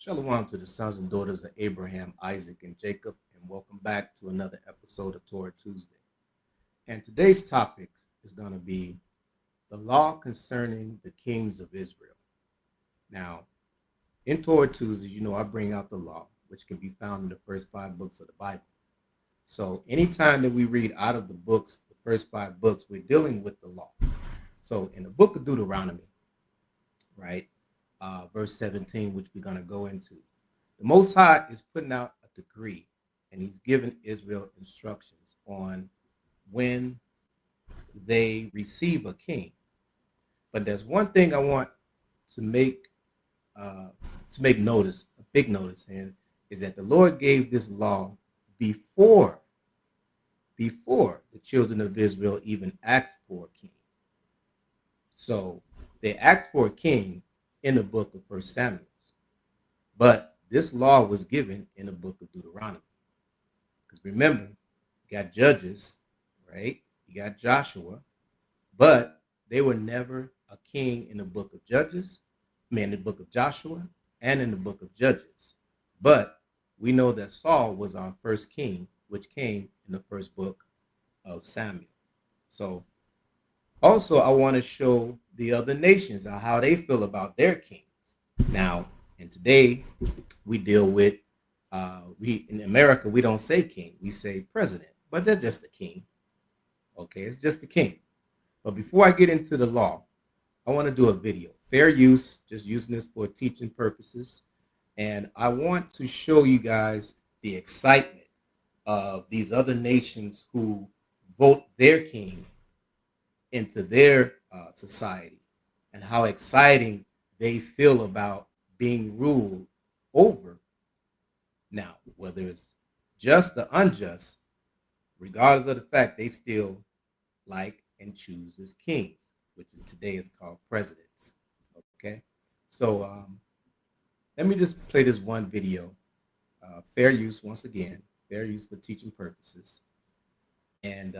Shalom to the sons and daughters of Abraham, Isaac, and Jacob, and welcome back to another episode of Torah Tuesday. And today's topic is going to be the law concerning the kings of Israel. Now, in Torah Tuesday, I bring out the law, which can be found in the first 5 books of the Bible. So anytime that we read out of the books, the first 5 books, we're dealing with the law. So in the book of Deuteronomy, right, verse 17, which we're going to go into, the Most High is putting out a decree, and he's giving Israel instructions on when they receive a king. But there's one thing I want to make notice, a big notice, and is that the Lord gave this law before the children of Israel even asked for a king. So they asked for a king in the book of First Samuel, but this law was given in the book of Deuteronomy. Because remember, you got Judges, right? You got Joshua, but they were never a king in the book of Judges, in the book of Joshua, and in the book of Judges. But we know that Saul was our first king, which came in the first book of Samuel. So also, I want to show the other nations how they feel about their kings. Now, and today we deal with, we in America, we don't say king, we say president, but they're just a king. Okay, it's just a king. But before I get into the law, I want to do a video. Fair use, just using this for teaching purposes. And I want to show you guys the excitement of these other nations who vote their king into their society, and how exciting they feel about being ruled over. Now, whether it's just or unjust, regardless of the fact, they still like and choose as kings, which is today is called presidents. Okay, so let me just play this one video. Fair use, once again, fair use for teaching purposes. And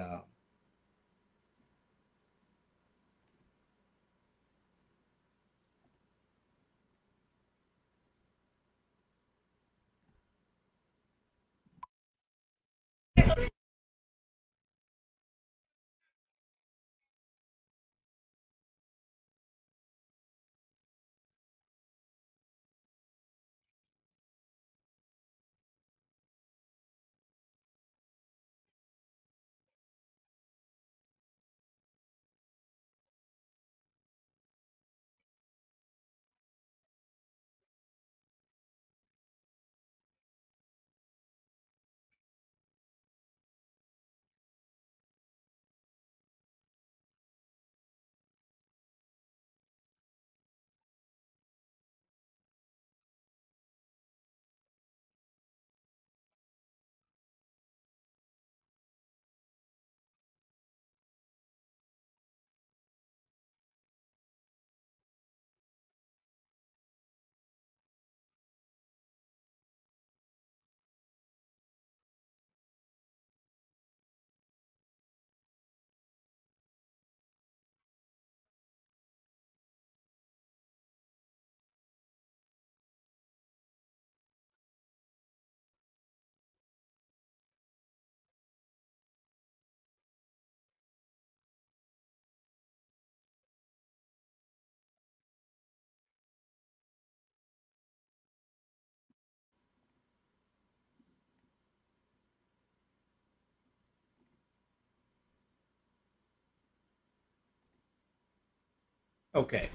okay,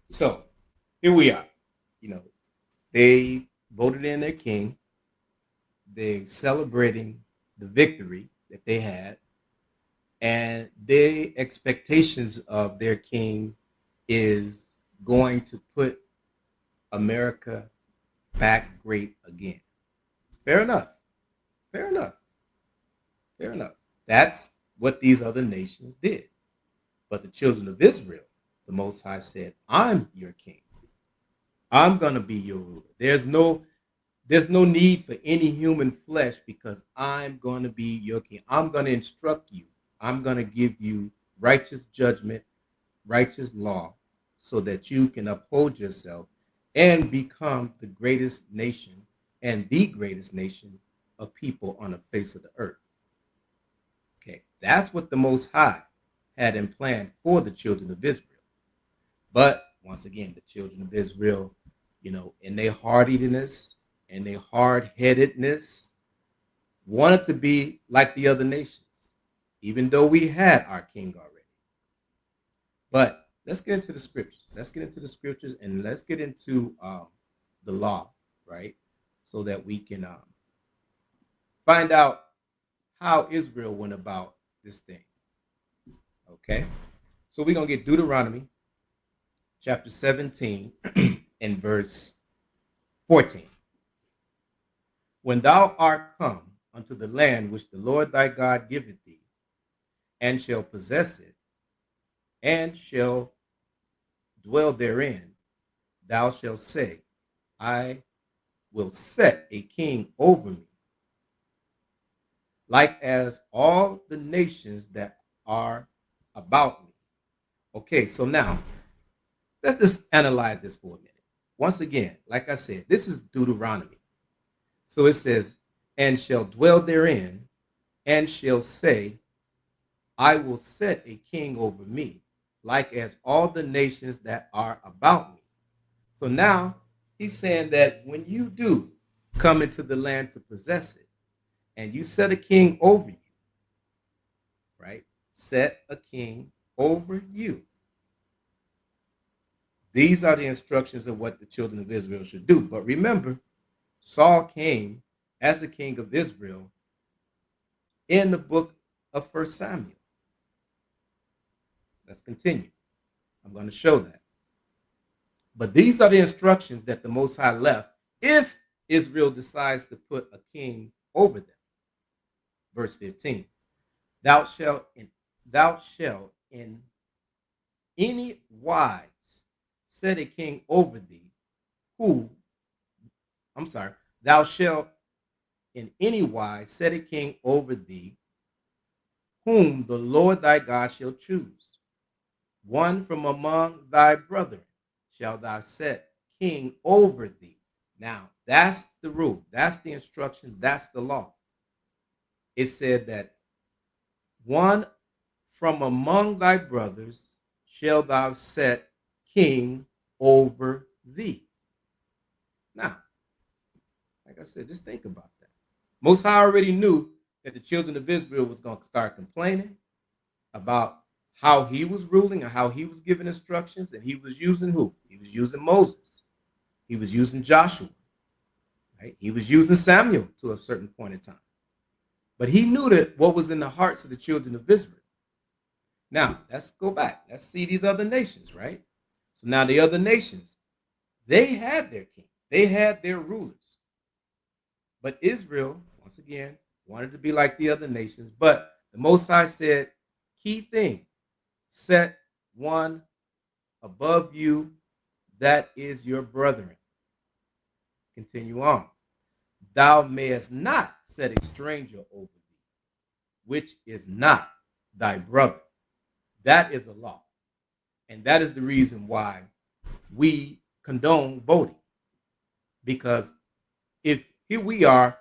so here we are. You know, they voted in their king. They're celebrating the victory that they had, and their expectations of their king is going to put America back great again. Fair enough. Fair enough. Fair enough. That's what these other nations did. But the children of Israel, the Most High said, I'm your king. I'm going to be your ruler. There's no need for any human flesh, because I'm going to be your king. I'm going to instruct you. I'm going to give you righteous judgment, righteous law, so that you can uphold yourself and become the greatest nation and the greatest nation of people on the face of the earth. Okay, that's what the Most High had in plan for the children of Israel. But once again, the children of Israel, in their hardiness and their hard-headedness, wanted to be like the other nations, even though we had our king already. But let's get into the scriptures. Let's get into the scriptures and let's get into the law, right? So that we can find out how Israel went about this thing. Okay? So we're going to get Deuteronomy chapter 17 and verse 14. When thou art come unto the land which the Lord thy God giveth thee, and shall possess it, and shall dwell therein, thou shalt say, I will set a king over me, like as all the nations that are about me. Okay, so now let's just analyze this for a minute. Once again, like I said, this is Deuteronomy. So it says, and shall dwell therein, and shall say, I will set a king over me, like as all the nations that are about me. So now he's saying that when you do come into the land to possess it, and you set a king over you, right? Set a king over you. These are the instructions of what the children of Israel should do. But remember, Saul came as the king of Israel in the book of 1 Samuel. Let's continue. I'm going to show that. But these are the instructions that the Most High left if Israel decides to put a king over them. Verse 15. Thou shalt in any wise set a king over thee, thou shalt in any wise set a king over thee, whom the Lord thy God shall choose. One from among thy brethren shall thou set king over thee. Now, that's the rule. That's the instruction. That's the law. It said that one from among thy brothers shall thou set king over thee. Now, like I said, just think about that. Most High already knew that the children of Israel was going to start complaining about how he was ruling and how he was giving instructions, and he was using who? He was using Moses. He was using Joshua. Right? He was using Samuel to a certain point in time. But he knew that what was in the hearts of the children of Israel. Now, let's go back. Let's see these other nations, right? So now the other nations, they had their kings. They had their rulers. But Israel, once again, wanted to be like the other nations. But the Most High said, key thing, set one above you, that is your brethren. Continue on. Thou mayest not set a stranger over thee, which is not thy brother. That is a law. And that is the reason why we condone voting. Because if here we are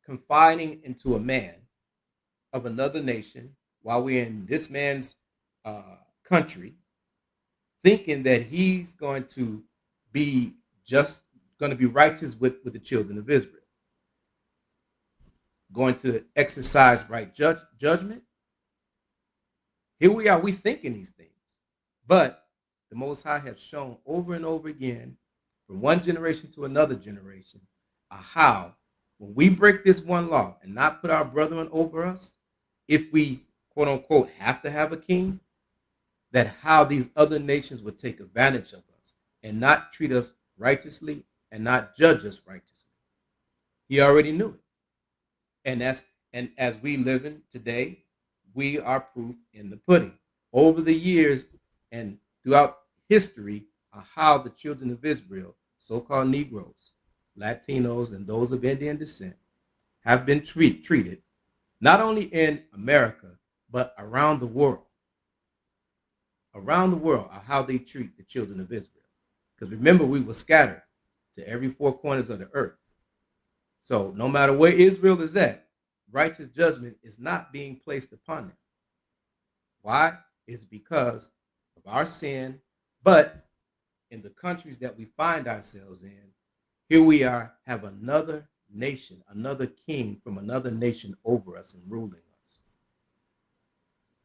confining into a man of another nation while we're in this man's country, thinking that he's going to be righteous with the children of Israel, going to exercise right judgment. Here we are, we thinking these things. But the Most High has shown over and over again, from one generation to another generation, how when we break this one law and not put our brethren over us, if we, quote unquote, have to have a king, that how these other nations would take advantage of us and not treat us righteously and not judge us righteously. He already knew it. And as we live in today, we are proof in the pudding. Over the years and throughout history, how the children of Israel, so-called Negroes, Latinos, and those of Indian descent, have been treated not only in America, but around the world. Around the world, how they treat the children of Israel. Because remember, we were scattered. to every four corners of the earth. So no matter where Israel is at, righteous judgment is not being placed upon them. Why? It's because of our sin. But in the countries that we find ourselves in, here we are, have another nation, another king from another nation over us and ruling us.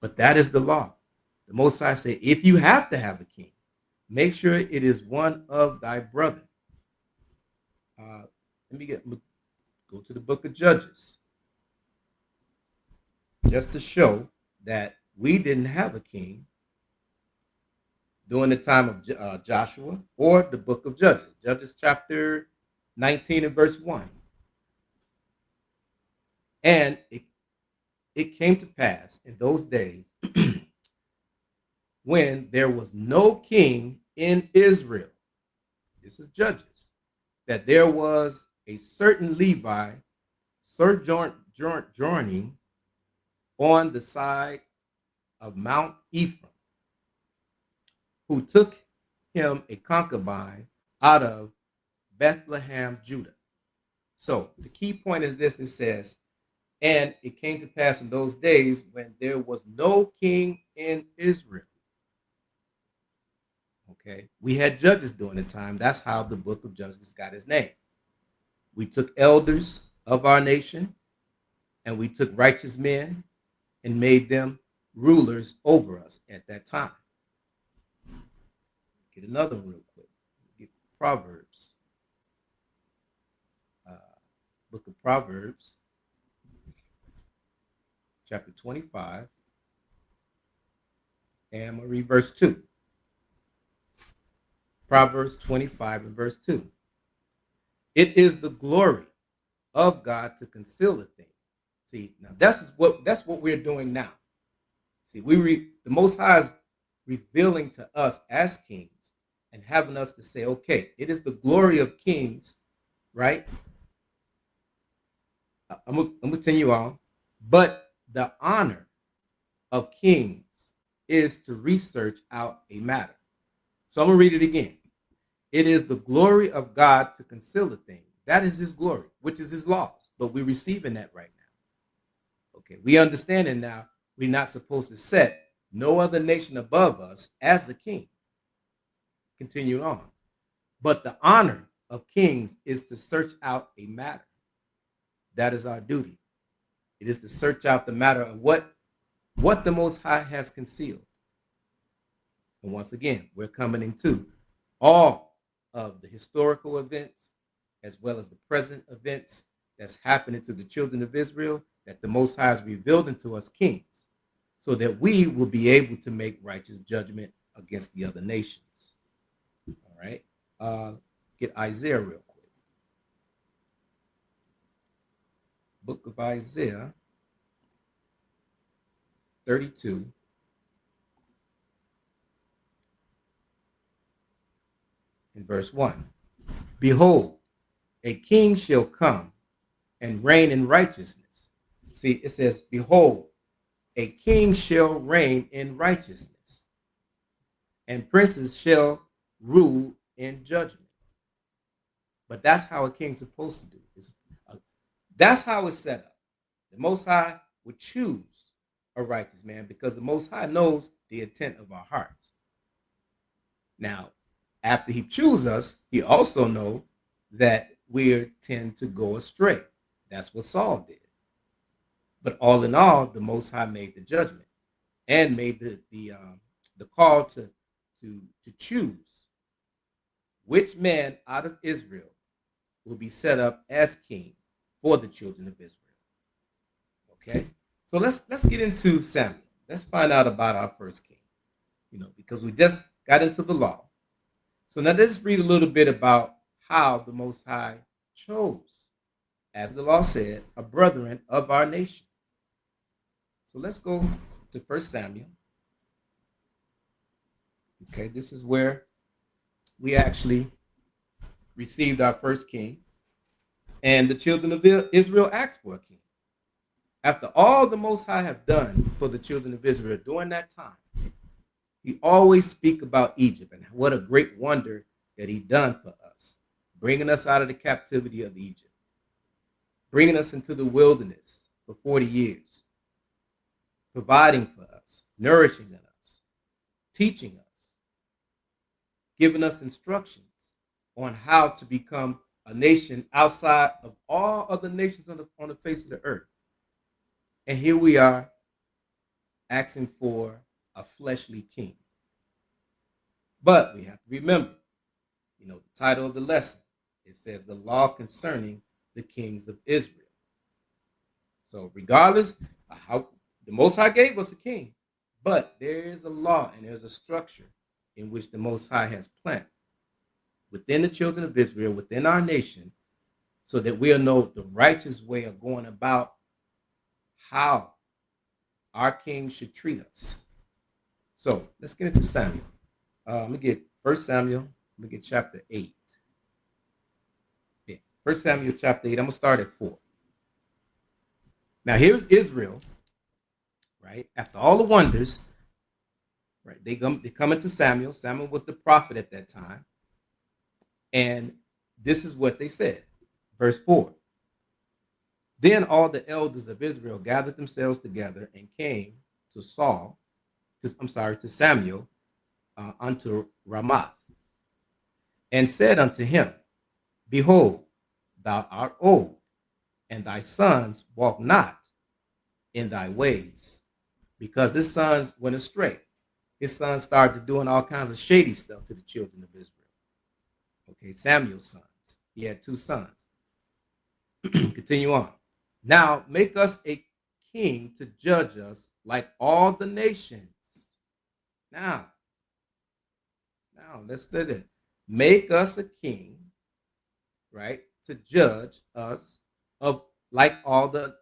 But that is the law. The Most High say, if you have to have a king, make sure it is one of thy brethren. Let me go to the book of Judges, just to show that we didn't have a king during the time of Joshua or the book of Judges. Judges chapter 19 and verse 1. And it came to pass in those days when there was no king in Israel, this is Judges, that there was a certain Levi sojourning on the side of Mount Ephraim, who took him a concubine out of Bethlehem, Judah. So the key point is this: it says, and it came to pass in those days when there was no king in Israel. Okay, we had judges during the time. That's how the book of Judges got its name. We took elders of our nation and we took righteous men and made them rulers over us at that time. Get another one real quick. Get Proverbs. Book of Proverbs, chapter 25. And I'm going to read verse 2. Proverbs 25 and verse 2. It is the glory of God to conceal a thing. See, now that's what we're doing now. See, the Most High is revealing to us as kings and having us to say, okay, it is the glory of kings, right? I'm going to continue on. But the honor of kings is to research out a matter. So I'm going to read it again. It is the glory of God to conceal a thing. That is his glory, which is his laws. But we're receiving that right now. Okay, we understand it now. We're not supposed to set no other nation above us as the king. Continue on. But the honor of kings is to search out a matter. That is our duty. It is to search out the matter of what the Most High has concealed. And once again, we're coming into all of the historical events as well as the present events that's happening to the children of Israel that the Most High has revealed unto us kings, so that we will be able to make righteous judgment against the other nations. All right. Get Isaiah real quick. Book of Isaiah 32. In verse 1. Behold, a king shall come and reign in righteousness. See, it says, behold, a king shall reign in righteousness, and princes shall rule in judgment. But that's how a king's supposed to do. That's how it's set up. The Most High would choose a righteous man because the Most High knows the intent of our hearts. Now, after he chooses us, he also knows that we tend to go astray. That's what Saul did. But all in all, the Most High made the judgment and made the call to choose which man out of Israel will be set up as king for the children of Israel. Okay, so let's get into Samuel. Let's find out about our first king. Because we just got into the law. So now let's read a little bit about how the Most High chose, as the law said, a brethren of our nation. So let's go to 1 Samuel. Okay, this is where we actually received our first king. And the children of Israel asked for a king. After all the Most High have done for the children of Israel during that time, he always speak about Egypt and what a great wonder that he done for us. bringing us out of the captivity of Egypt, bringing us into the wilderness for 40 years, providing for us, nourishing us, teaching us, giving us instructions on how to become a nation outside of all other nations on the face of the earth. And here we are asking for a fleshly king. But we have to remember, the title of the lesson, it says the law concerning the kings of Israel. So regardless of how the Most High gave us a king, but there is a law and there's a structure in which the Most High has planted within the children of Israel, within our nation, so that we'll know the righteous way of going about how our king should treat us. So let's get into Samuel. Let me get 1 Samuel. Let me get chapter 8. Yeah, 1 Samuel chapter 8. I'm going to start at 4. Now here's Israel, right? After all the wonders, right? They come into Samuel. Samuel was the prophet at that time. And this is what they said. Verse 4. Then all the elders of Israel gathered themselves together and came to Samuel unto Ramath, and said unto him, Behold, thou art old, and thy sons walk not in thy ways. Because his sons went astray. His sons started doing all kinds of shady stuff to the children of Israel. Okay, Samuel's sons. He had 2 sons. Continue on. Now make us a king to judge us like all the nations. Now let's do it. Make us a king, right, to judge us of like all the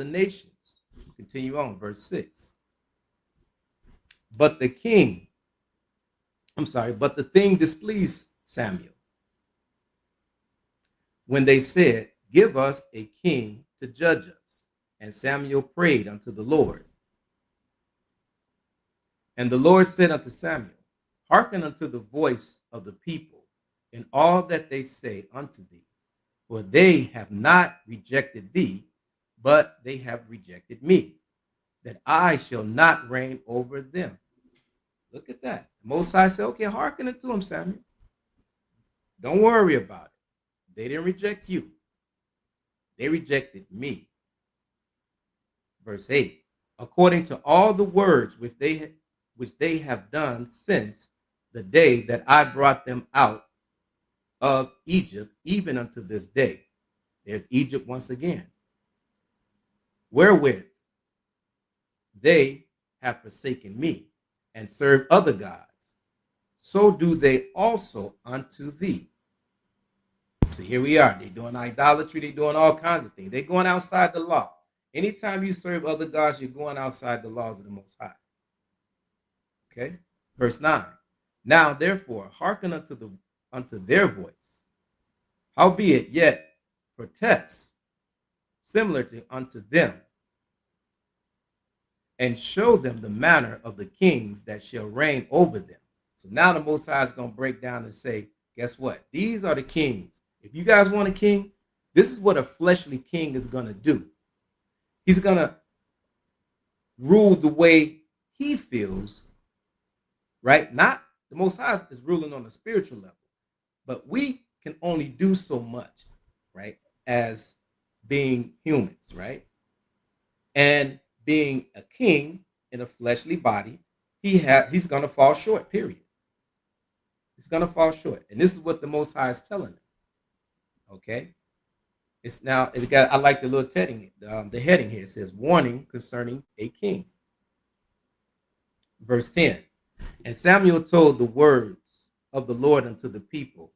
nations. Continue on, verse 6. But the thing displeased Samuel when they said, Give us a king to judge us. And Samuel prayed unto the Lord. And the Lord said unto Samuel, Hearken unto the voice of the people in all that they say unto thee, for they have not rejected thee, but they have rejected me, that I shall not reign over them. Look at that. The Most High said, okay, hearken unto him, Samuel. Don't worry about it. They didn't reject you. They rejected me. Verse 8. According to all the words which they have done since the day that I brought them out of Egypt, even unto this day. There's Egypt once again. Wherewith they have forsaken me and served other gods, so do they also unto thee. So here we are. They're doing idolatry. They're doing all kinds of things. They're going outside the law. Anytime you serve other gods, you're going outside the laws of the Most High. Okay? Verse 9. Now, therefore, hearken unto their voice. Howbeit yet protest similar unto them, and show them the manner of the kings that shall reign over them. So now the Most High is going to break down and say, guess what? These are the kings. If you guys want a king, this is what a fleshly king is going to do. He's going to rule the way he feels, right? Not the Most High is ruling on a spiritual level, but we can only do so much, right? As being humans, right? And being a king in a fleshly body, he's going to fall short, period. He's going to fall short. And this is what the Most High is telling him. Okay? I like the little heading, the heading here. It says, warning concerning a king. Verse 10. And Samuel told the words of the Lord unto the people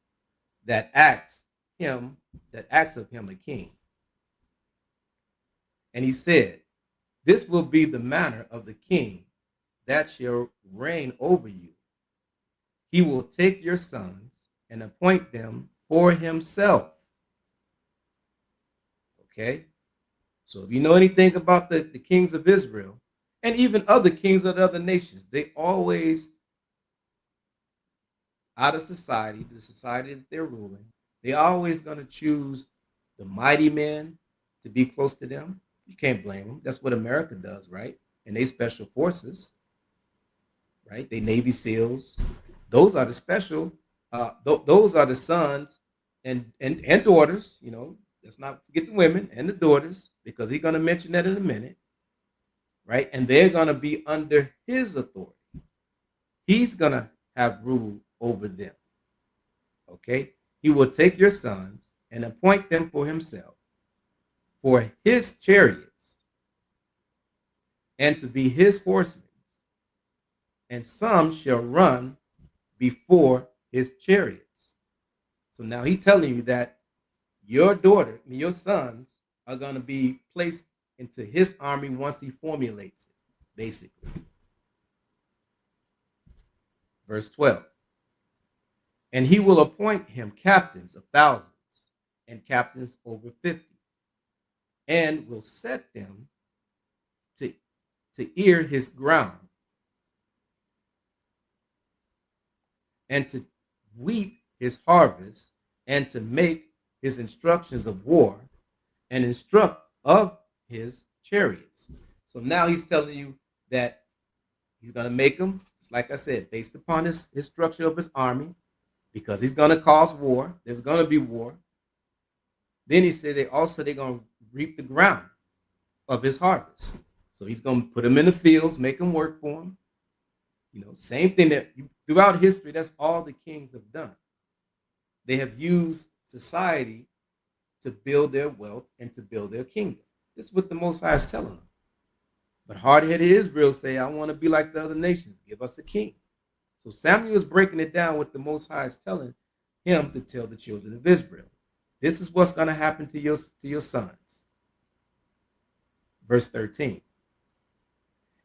that acts of him a king. And he said, this will be the manner of the king that shall reign over you. He will take your sons and appoint them for himself. Okay? So if you know anything about the kings of Israel, and even other kings of the other nations, they always out of society, the society that they're ruling, they're always going to choose the mighty men to be close to them. You can't blame them. That's what America does, right? And they special forces, right? They Navy SEALs. Those are the special. Those are the sons and daughters. You know, let's not forget the women and the daughters, because he's going to mention that in a minute, right? And they're going to be under his authority. He's going to have rule over them. Okay? He will take your sons and appoint them for himself, for his chariots, and to be his horsemen, and some shall run before his chariots. So now he's telling you that your daughter, your sons, are going to be placed into his army once he formulates it, basically. Verse 12. And he will appoint him captains of thousands and captains over 50, and will set them to ear his ground, and to weep his harvest, and to make his instructions of war, and instruct of his chariots. So now he's telling you that he's going to make them, just like I said, based upon his structure of his army, because he's going to cause war. There's going to be war. Then he said they're going to reap the ground of his harvest. So he's going to put them in the fields, make them work for him. You know, same thing that throughout history, that's all the kings have done. They have used society to build their wealth and to build their kingdom. This is what the Most High is telling them. But hard-headed Israel say, I want to be like the other nations. Give us a king. So Samuel is breaking it down what the Most High is telling him to tell the children of Israel. This is what's going to happen to your sons. Verse 13.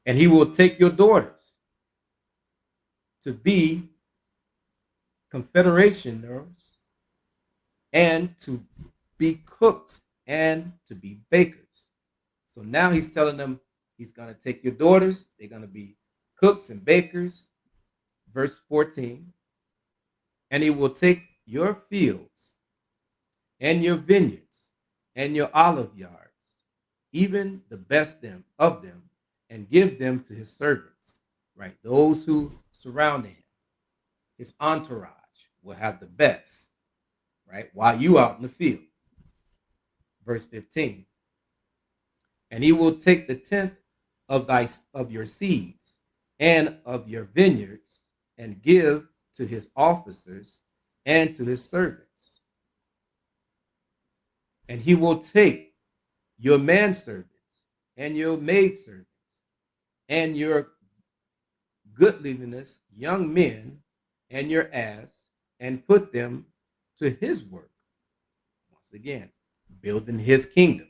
And he will take your daughters to be confederationers, and to be cooks, and to be bakers. So now he's telling them he's going to take your daughters. They're going to be cooks and bakers. Verse 14. And he will take your fields and your vineyards and your olive yards, even the best of them, and give them to his servants, right? Those who surround him, his entourage, will have the best, right? While you out in the field. Verse 15. And he will take the tenth of your seeds and of your vineyards, and give to his officers and to his servants. And he will take your manservants and your maidservants and your goodliness young men and your ass, and put them to his work. Once again, building his kingdom.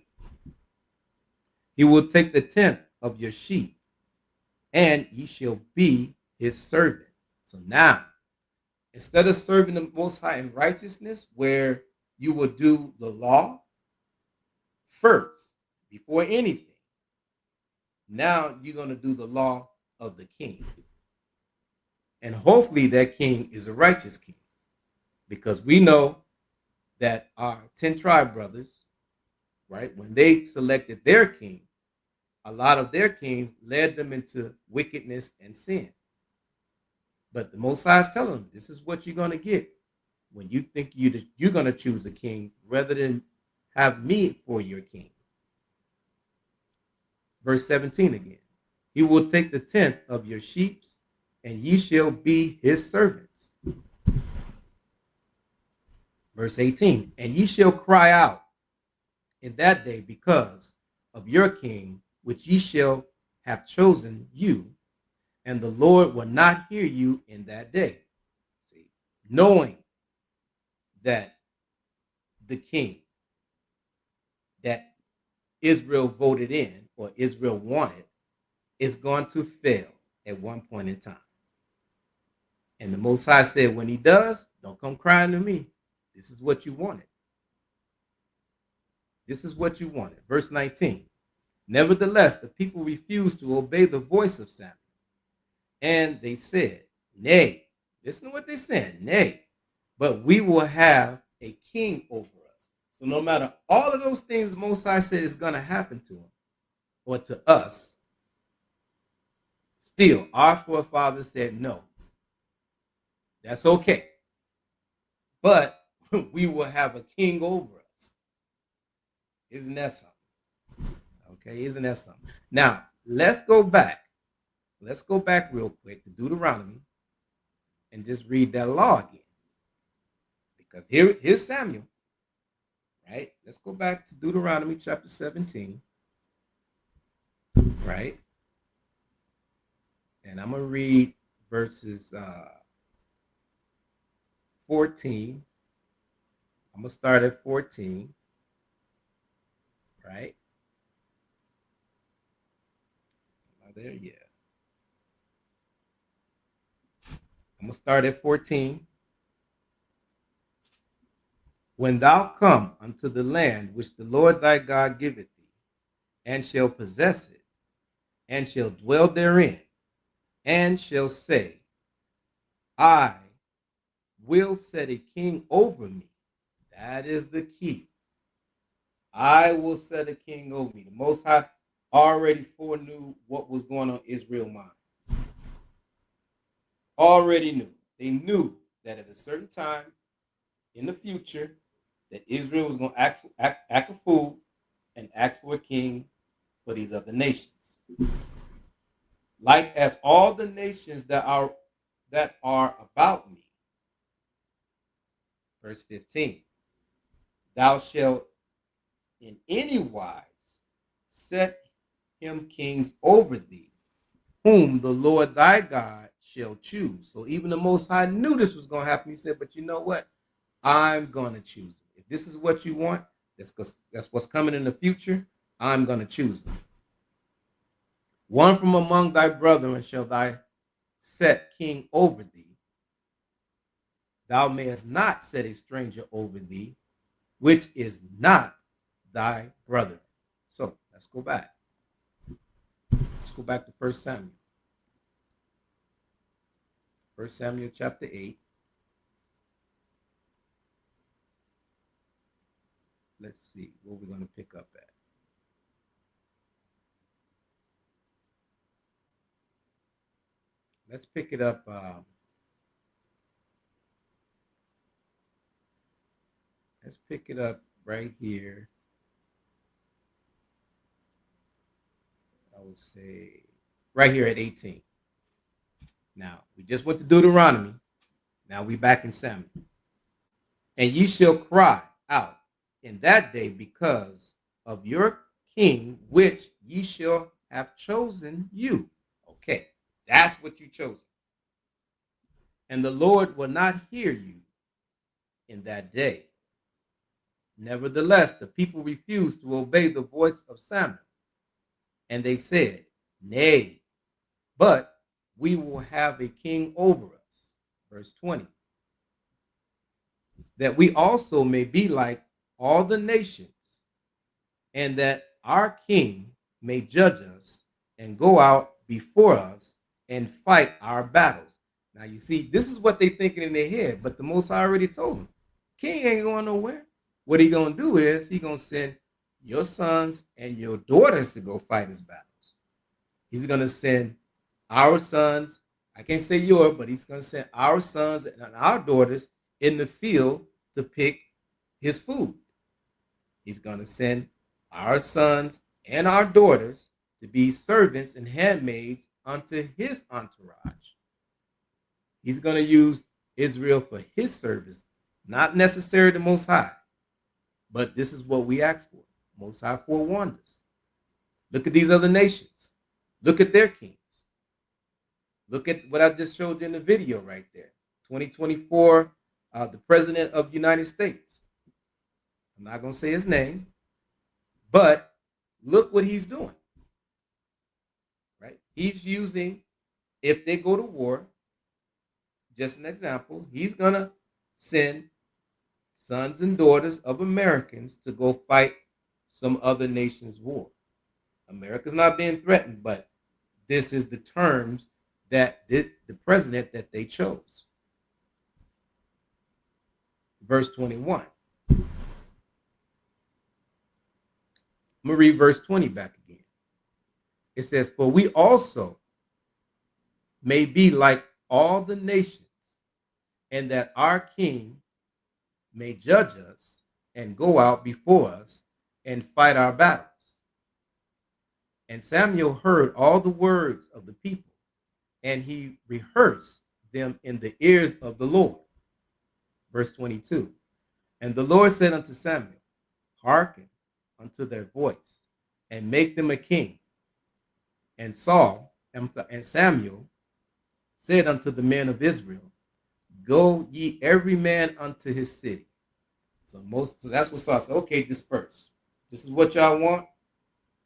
He will take the tenth of your sheep, and ye shall be his servant. So now, instead of serving the Most High in righteousness, where you will do the law first, before anything, now you're going to do the law of the king. And hopefully that king is a righteous king, because we know that our 10 tribe brothers, right, when they selected their king, a lot of their kings led them into wickedness and sin. But the Most High is telling them, this is what you're going to get when you think you're going to choose a king rather than have me for your king. Verse 17 again. He will take the tenth of your sheep, and ye shall be his servants. Verse 18. And ye shall cry out in that day because of your king, which ye shall have chosen you, and the Lord will not hear you in that day. See, knowing that the king that Israel voted in, or Israel wanted, is going to fail at one point in time. And the Most High said, when he does, don't come crying to me. This is what you wanted. This is what you wanted. Verse 19. Nevertheless, the people refused to obey the voice of Samuel. And they said, nay, Listen to what they're saying. Nay, but we will have a king over us. So no matter all of those things the Most High said is going to happen to him or to us, still our forefathers said no. That's okay. But we will have a king over us. Isn't that something? Okay, isn't that something? Now, let's go back. Let's go back real quick to Deuteronomy and just read that law again. Because here's Samuel, right? Let's go back to Deuteronomy chapter 17, right? And I'm going to read verses 14. I'm going to start at 14, right? Not there yet. I'm going to start at 14. When thou come unto the land which the Lord thy God giveth thee, and shall possess it, and shall dwell therein, and shall say, I will set a king over me. That is the key. I will set a king over me. The Most High already foreknew what was going on in Israel's mind. Already knew. They knew that at a certain time in the future that Israel was going to act a fool and ask for a king for these other nations. Like as all the nations that are about me. Verse 15. Thou shalt in any wise set him kings over thee, whom the Lord thy God shall choose. So even the Most High knew this was going to happen. He said, but you know what? I'm going to choose them. If this is what you want, that's what's coming in the future, I'm going to choose them. One from among thy brethren shall thy set king over thee. Thou mayest not set a stranger over thee, which is not thy brother. So let's go back. Let's go back to 1 Samuel. 1 Samuel chapter 8. Let's see what we're going to pick up at. Let's pick it up. Let's pick it up right here. I would say right here at 18. Now, we just went to Deuteronomy. Now we back in Samuel. And ye shall cry out in that day because of your king, which ye shall have chosen you. Okay, that's what you chosen. And the Lord will not hear you in that day. Nevertheless, the people refused to obey the voice of Samuel. And they said, nay, but we will have a king over us. Verse 20. That we also may be like all the nations, and that our king may judge us and go out before us and fight our battles. Now, you see, this is what they're thinking in their head, but the Most High already told them, king ain't going nowhere. What he going to do is he going to send your sons and your daughters to go fight his battles. He's going to send our sons, I can't say yours, but he's going to send our sons and our daughters in the field to pick his food. He's going to send our sons and our daughters to be servants and handmaids unto his entourage. He's going to use Israel for his service, not necessarily the Most High. But this is what we ask for. Most High forewarned us. Look at these other nations. Look at their kings. Look at what I just showed you in the video right there. 2024, the President of the United States. I'm not going to say his name, but look what he's doing. Right? He's using, if they go to war, just an example, he's going to send sons and daughters of Americans to go fight some other nation's war. America's not being threatened, but this is the terms that the president that they chose. verse 21. I'm going to read verse 20 back again. It says, for we also may be like all the nations, and that our king may judge us and go out before us and fight our battles. And Samuel heard all the words of the people, and he rehearsed them in the ears of the Lord. Verse 22. And the Lord said unto Samuel, hearken unto their voice, and make them a king. And Samuel said unto the men of Israel, go ye every man unto his city. So that's what Saul said. Okay, disperse. This is what y'all want.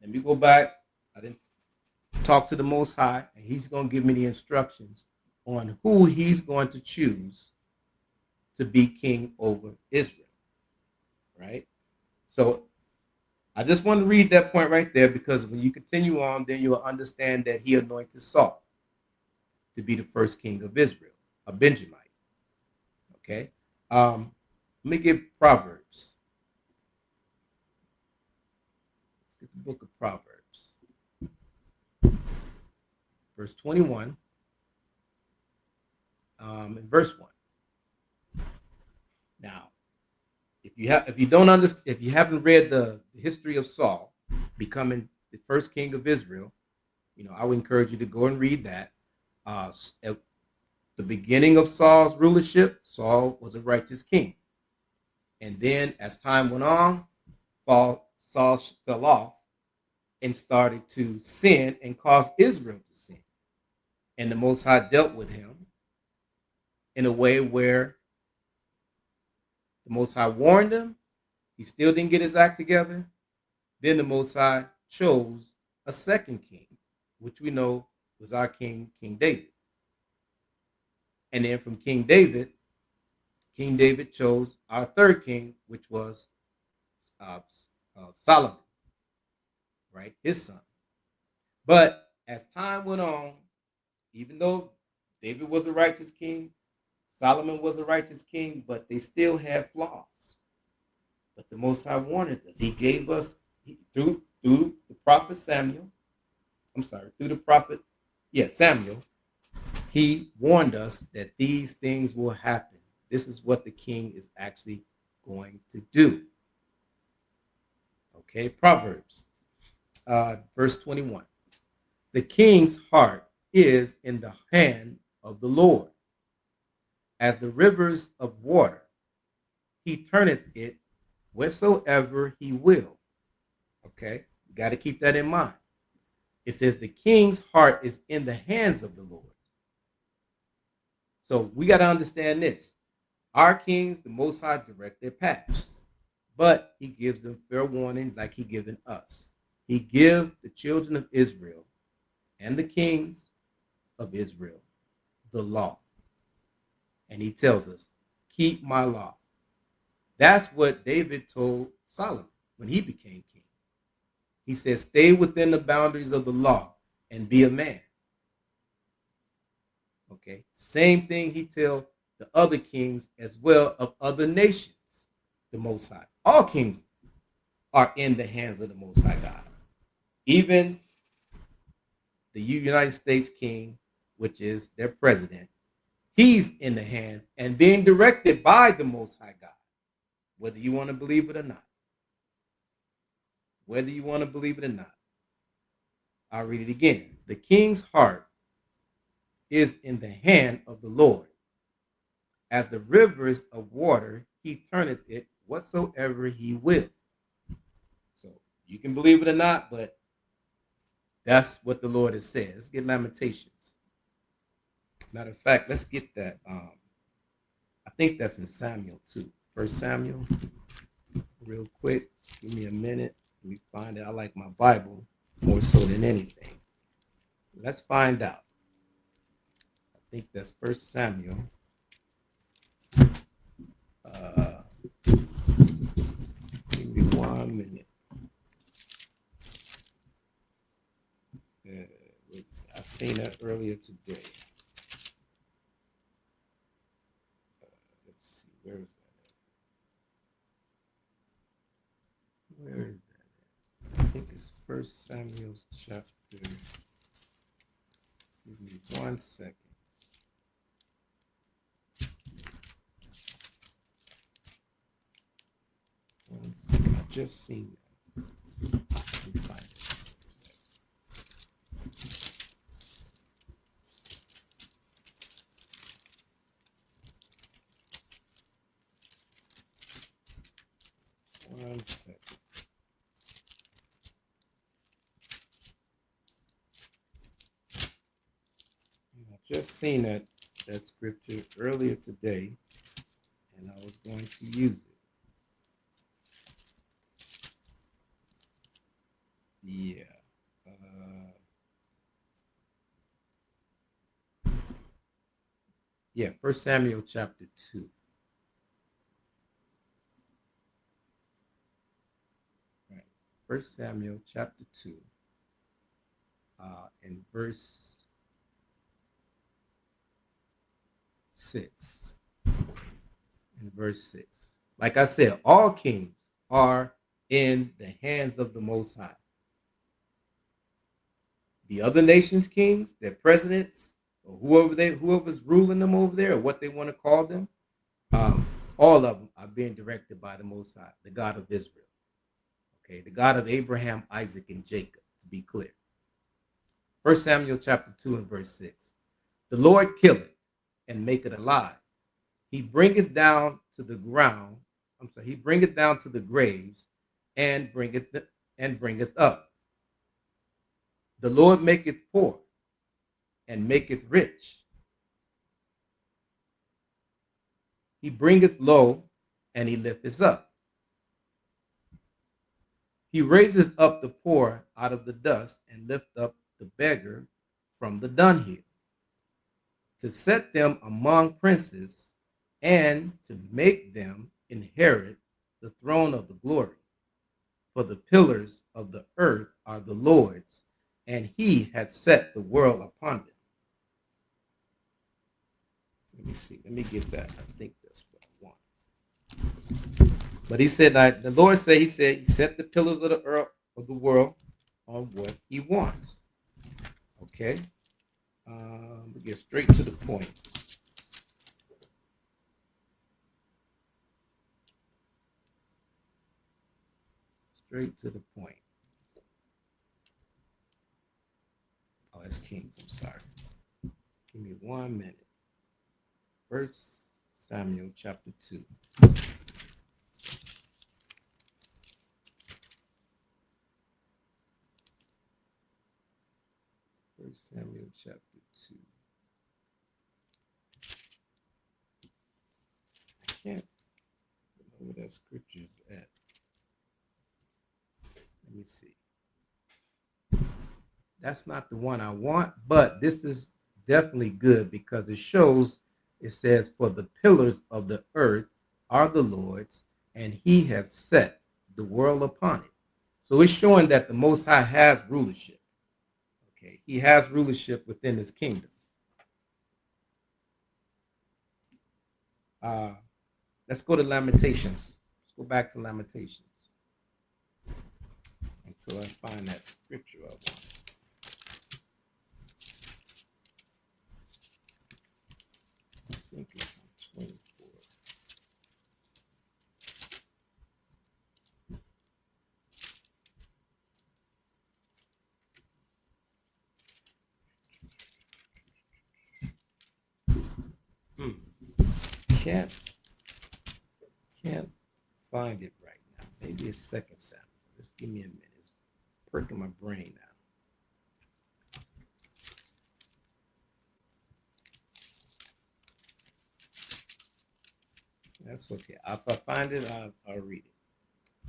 Let me go back. I didn't talk to the Most High, and he's going to give me the instructions on who he's going to choose to be king over Israel. Right? So I just want to read that point right there, because when you continue on, then you'll understand that he anointed Saul to be the first king of Israel, a Benjamite. Okay? Let me give Proverbs. Let's get the book of Proverbs. Verse 21. And verse 1. Now, if you haven't read the history of Saul becoming the first king of Israel, I would encourage you to go and read that. At the beginning of Saul's rulership, Saul was a righteous king. And then as time went on, Saul fell off and started to sin and caused Israel to sin. And the Most High dealt with him in a way where the Most High warned him. He still didn't get his act together. Then the Most High chose a second king, which we know was our king, King David. And then from King David chose our third king, which was Solomon, right? His son. But as time went on, even though David was a righteous king, Solomon was a righteous king, but they still had flaws. But the Most High warned us. He gave us, through the prophet Samuel, Samuel, he warned us that these things will happen. This is what the king is actually going to do. Okay, Proverbs, verse 21. The king's heart is in the hand of the Lord. As the rivers of water, he turneth it wheresoever he will. Okay, you got to keep that in mind. It says the king's heart is in the hands of the Lord. So we got to understand this. Our kings, the Most High, direct their paths, but he gives them fair warning like he given us. He give the children of Israel and the kings of Israel the law. And he tells us, keep my law. That's what David told Solomon when he became king. He says, stay within the boundaries of the law and be a man. Okay. Same thing he tell the other kings as well of other nations, the Most High. All kings are in the hands of the Most High God. Even the United States king, which is their president, he's in the hand and being directed by the Most High God, whether you want to believe it or not. Whether you want to believe it or not. I'll read it again. The king's heart is in the hand of the Lord. As the rivers of water, he turneth it whatsoever he will. So you can believe it or not, but that's what the Lord has said. Let's get Lamentations. Matter of fact, let's get that. I think that's in Samuel too. First Samuel, real quick. Give me a minute. Let me find it. I like my Bible more so than anything. Let's find out. I think that's First Samuel. Give me 1 minute. I seen that earlier today. Let's see, where is that? think it's First Samuel chapter. Give me 1 second. I just seen that. Let me find it. One second. I just seen that scripture earlier today, and I was going to use it. Yeah. Yeah, First Samuel chapter 2. Right. First Samuel chapter 2. In verse 6. In verse 6. Like I said, all kings are in the hands of the Most High. The other nations' kings, their presidents, or whoever's ruling them over there, or what they want to call them, all of them are being directed by the Most High, the God of Israel. Okay, the God of Abraham, Isaac, and Jacob, to be clear. 1 Samuel chapter 2 and verse 6. The Lord killeth and maketh alive. He bringeth down to the ground. He bringeth down to the graves and bringeth up. The Lord maketh poor and maketh rich. He bringeth low and he lifteth up. He raises up the poor out of the dust and lift up the beggar from the dunghill, to set them among princes and to make them inherit the throne of the glory. For the pillars of the earth are the Lord's, and he has set the world upon them. Let me see. Let me get that. I think that's what I want. But he said, the Lord said, he set the pillars of the earth of the world on what he wants. Okay. We get straight to the point. Straight to the point. Oh, that's Kings. I'm sorry. Give me 1 minute. 1 Samuel chapter 2. 1 Samuel chapter 2. I can't remember where that scripture is at. Let me see. That's not the one I want, but this is definitely good because it shows, it says, for the pillars of the earth are the Lord's, and he has set the world upon it. So it's showing that the Most High has rulership. Okay, he has rulership within his kingdom. Let's go to Lamentations. Let's go back to Lamentations until I find that scripture I want. I think it's on 24. Can't find it right now. Maybe a second sample. Just give me a minute. It's perking my brain now. That's okay. If I find it, I'll read it.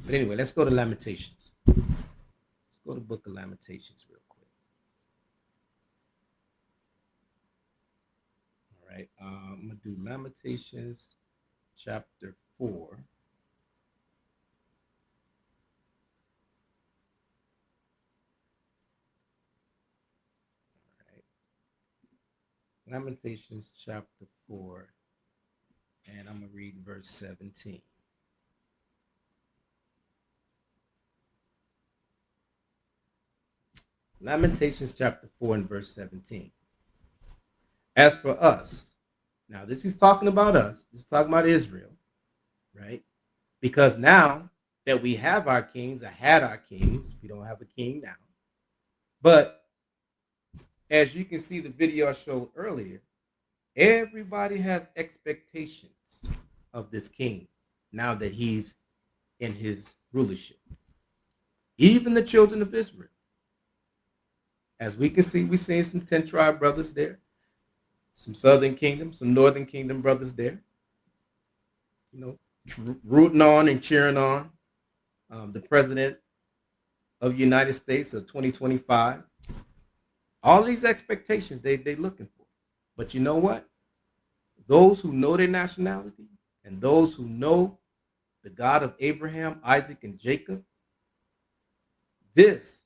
But anyway, let's go to Lamentations. Let's go to the book of Lamentations real quick. All right. I'm going to do Lamentations chapter 4. All right. Lamentations chapter 4. And I'm going to read verse 17. Lamentations chapter 4 and verse 17. As for us, now this is talking about us, this is talking about Israel, right? Because now that we have our kings, I had our kings, we don't have a king now. But as you can see the video I showed earlier, everybody have expectations of this king now that he's in his rulership. Even the children of Israel. As we can see, we're seeing some 10 tribe brothers there, some southern kingdom, some northern kingdom brothers there, rooting on and cheering on the president of the United States of 2025. All these expectations they looking for. But you know what? Those who know their nationality and those who know the God of Abraham, Isaac, and Jacob, this,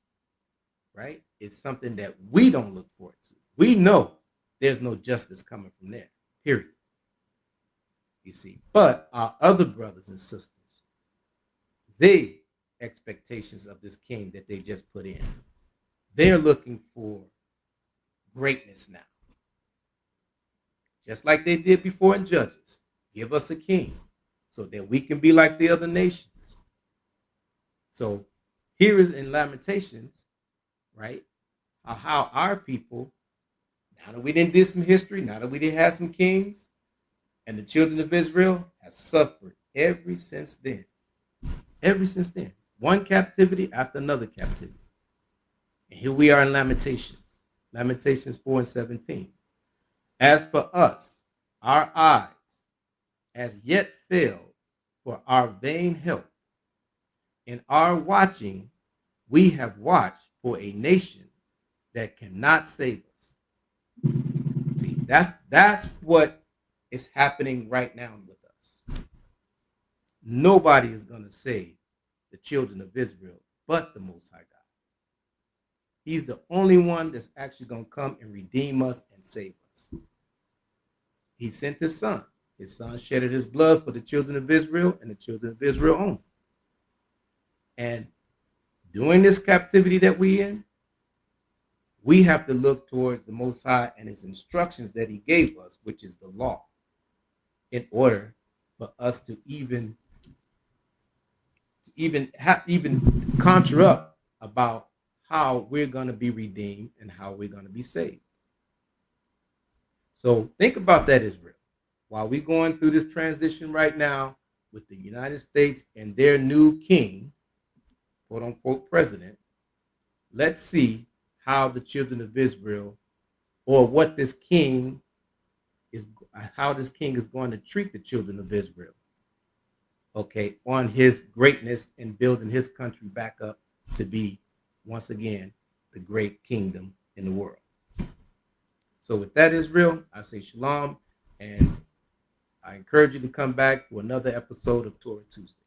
right, is something that we don't look forward to. We know there's no justice coming from there, period. You see, but our other brothers and sisters, they expectations of this king that they just put in, they're looking for greatness now. Just like they did before in Judges. Give us a king so that we can be like the other nations. So here is in Lamentations, right, how our people, now that we didn't do some history, now that we didn't have some kings, and the children of Israel have suffered ever since then. Ever since then. One captivity after another captivity. And here we are in Lamentations. Lamentations 4 and 17. As for us, our eyes as yet failed for our vain help. In our watching, we have watched for a nation that cannot save us. See, that's what is happening right now with us. Nobody is going to save the children of Israel but the Most High God. He's the only one that's actually going to come and redeem us and save us. He sent his son. His son shedded his blood for the children of Israel and the children of Israel only. And during this captivity that we're in, we have to look towards the Most High and his instructions that he gave us, which is the law, in order for us to even conjure up about how we're going to be redeemed and how we're going to be saved. So think about that, Israel. While we're going through this transition right now with the United States and their new king, quote unquote president, let's see how the children of Israel, or what this king is, how this king is going to treat the children of Israel, okay, on his greatness and building his country back up to be, once again, the great kingdom in the world. So with that, Israel, I say shalom, and I encourage you to come back for another episode of Torah Tuesday.